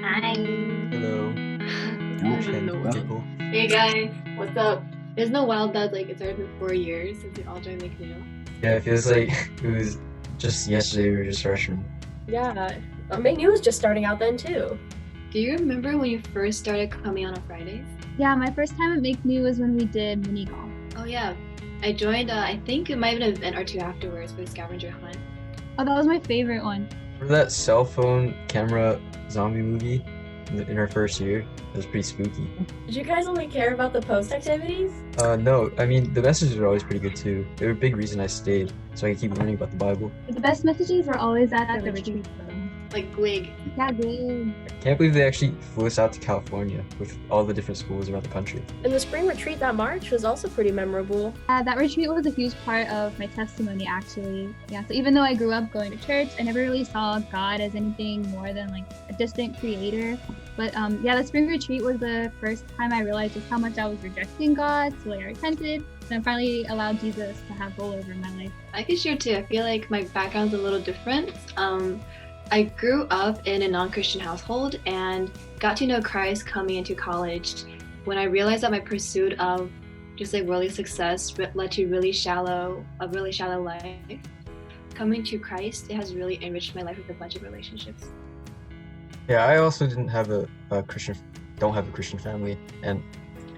Hi. Hello, and Hello. people. Hey guys, what's up? Isn't it wild that it's already been 4 years since we all joined MakeNew? Yeah, it feels like it was just yesterday we were just freshmen. Yeah, MakeNew was just starting out then too. Do you remember when you first started coming on Fridays? Yeah, my first time at MakeNew was when we did mini golf. Oh yeah, I joined. I think it might have been an event or two afterwards for the scavenger hunt. Oh, that was my favorite one. Remember that cell phone camera zombie movie in our first year? It was pretty spooky. Did you guys only care about the post activities? No, I mean the messages were always pretty good too. They were a big reason I stayed, so I could keep learning about the Bible. The best messages were always at the retreat, though. Like Gwig. Yeah, good. Can't believe they actually flew us out to California with all the different schools around the country. And the spring retreat that March was also pretty memorable. That retreat was a huge part of my testimony, actually. Yeah, so even though I grew up going to church, I never really saw God as anything more than like a distant creator. But yeah, the spring retreat was the first time I realized just how much I was rejecting God. So I repented, and I finally allowed Jesus to have rule over my life. I can share too. I feel like my background's a little different. I grew up in a non-Christian household and got to know Christ coming into college when I realized that my pursuit of just like worldly success led to a really shallow life. Coming to Christ, it has really enriched my life with a bunch of relationships. Yeah, I also don't have a Christian family, and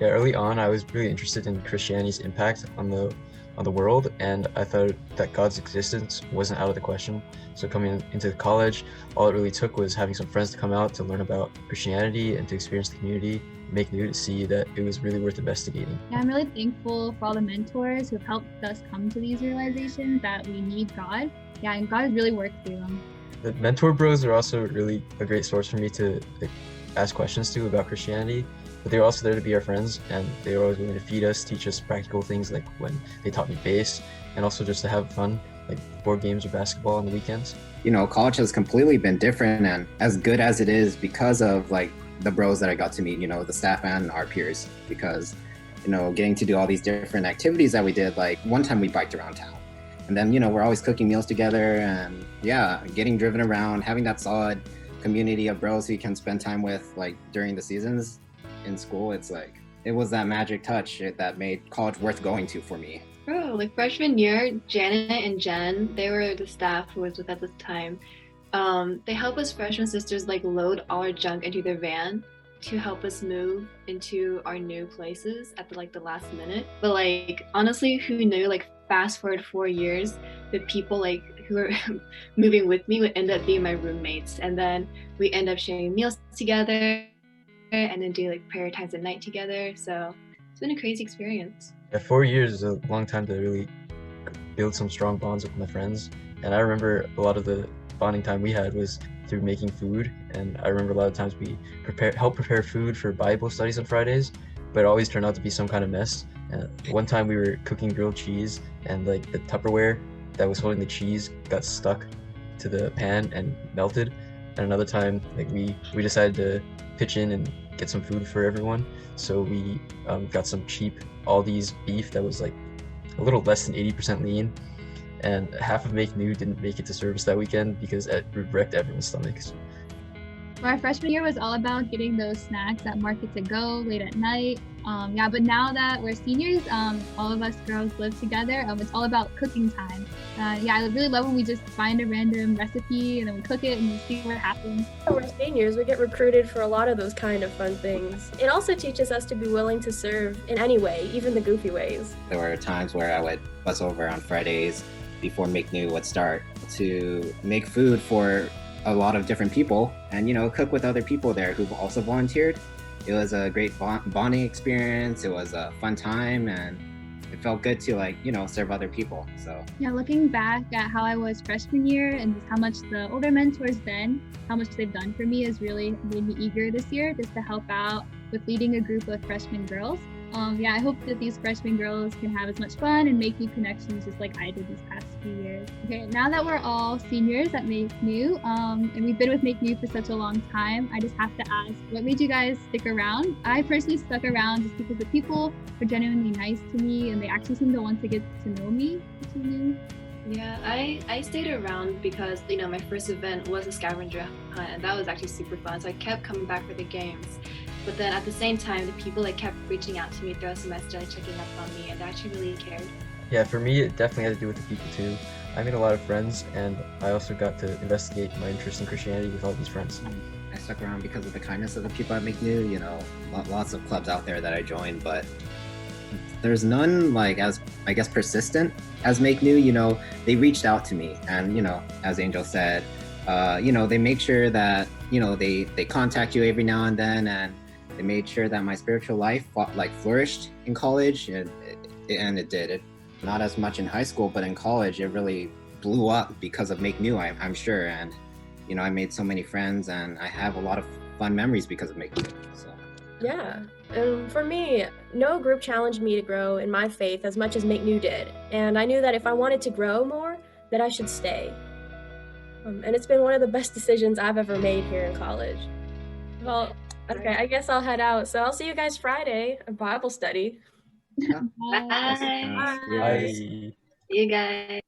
yeah, early on I was really interested in Christianity's impact on the world, and I thought that God's existence wasn't out of the question. So coming into college, all it really took was having some friends to come out to learn about Christianity and to experience the community, make new to see that it was really worth investigating. Yeah, I'm really thankful for all the mentors who have helped us come to these realizations that we need God. Yeah, and God has really worked through them. The mentor bros are also really a great source for me to ask questions to about Christianity. But they were also there to be our friends, and they were always willing to feed us, teach us practical things like when they taught me bass, and also just to have fun, like board games or basketball on the weekends. You know, college has completely been different and as good as it is because of like the bros that I got to meet, you know, the staff and our peers, because, you know, getting to do all these different activities that we did, like one time we biked around town. And then, you know, we're always cooking meals together and yeah, getting driven around, having that solid community of bros who you can spend time with like during the seasons in school. It's like, it was that magic touch that made college worth going to for me. Bro, like freshman year, Janet and Jen, they were the staff who was with us at the time. They helped us freshman sisters like load all our junk into their van to help us move into our new places at the last minute. But like honestly, who knew, like fast forward 4 years, the people like who were moving with me would end up being my roommates, and then we end up sharing meals together and then do like prayer times at night together. So it's been a crazy experience. Yeah, 4 years is a long time to really build some strong bonds with my friends. And I remember a lot of the bonding time we had was through making food. And I remember a lot of times we help prepare food for Bible studies on Fridays, but it always turned out to be some kind of mess. And one time we were cooking grilled cheese, and like the Tupperware that was holding the cheese got stuck to the pan and melted. And another time, like we decided to pitch in and get some food for everyone. So we got some cheap Aldi's beef that was like a little less than 80% lean, and half of MakeNew didn't make it to service that weekend because it wrecked everyone's stomachs. My freshman year was all about getting those snacks at market to go late at night. Yeah, but now that we're seniors, all of us girls live together. It's all about cooking time. Yeah, I really love when we just find a random recipe and then we cook it and we see what happens. When we're seniors, we get recruited for a lot of those kind of fun things. It also teaches us to be willing to serve in any way, even the goofy ways. There were times where I would bus over on Fridays before MakeNew would start to make food for a lot of different people and, you know, cook with other people there who've also volunteered. It was a great bonding experience. It was a fun time and it felt good to like, you know, serve other people. So yeah, looking back at how I was freshman year and just how much the older mentors then, how much they've done for me has really made me eager this year just to help out with leading a group of freshman girls. Yeah, I hope that these freshman girls can have as much fun and make new connections just like I did these past few years. Okay, now that we're all seniors at MakeNew, and we've been with MakeNew for such a long time, I just have to ask, what made you guys stick around? I personally stuck around just because the people were genuinely nice to me and they actually seemed to want to get to know me, which is new. Yeah, I stayed around because my first event was a scavenger hunt, and that was actually super fun. So I kept coming back for the games. But then at the same time, the people kept reaching out to me throughout the semester, checking up on me, and they actually really cared. Yeah, for me, it definitely had to do with the people too. I made a lot of friends, and I also got to investigate my interest in Christianity with all these friends. I stuck around because of the kindness of the people at MakeNew. Lots of clubs out there that I joined, but there's none like as I guess persistent as MakeNew. They reached out to me, and as Angel said, they make sure that they contact you every now and then, and they made sure that my spiritual life flourished in college, and it did. It not as much in high school, but in college it really blew up because of MakeNew. I'm sure, and I made so many friends, and I have a lot of fun memories because of MakeNew. So. Yeah. And for me, no group challenged me to grow in my faith as much as MakeNew did. And I knew that if I wanted to grow more, that I should stay. And it's been one of the best decisions I've ever made here in college. Well, okay, I guess I'll head out. So I'll see you guys Friday at Bible study. Yeah. Bye. Weird. Bye. See you guys.